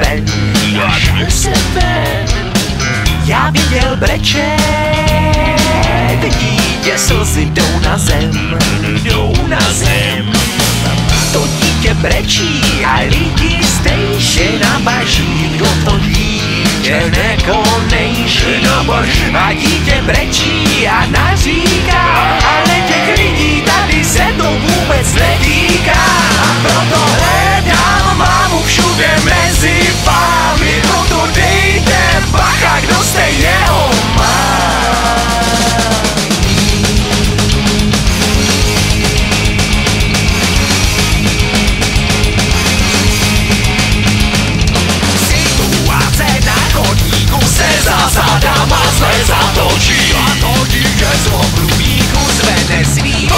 ven, já viděl brečet, dítě slzy jdou na zem, to dítě brečí a lidi stejše nabaží, kdo to dítě nekonejší, a dítě brečí a naříká, ale těch lidí tady se to vůbec netýká, a proto hledám mámu všude mezi vámi, proto dejte bacha, kdo jste jeho má. Zásadama zle zatočí a to dítě z obrubníku zvene svý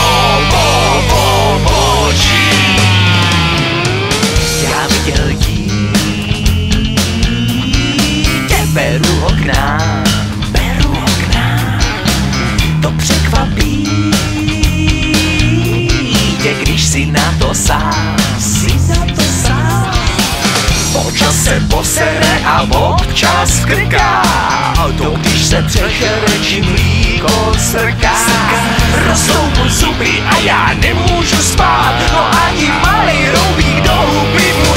očí. Já viděl dítě, beru ho k nám, to překvapí tě, když si na to sám, občas se posere a občas krká, to když se přežere, či mlíko strká. Rostou mu zuby a já nemůžu spát, no ani malej roubík do huby mu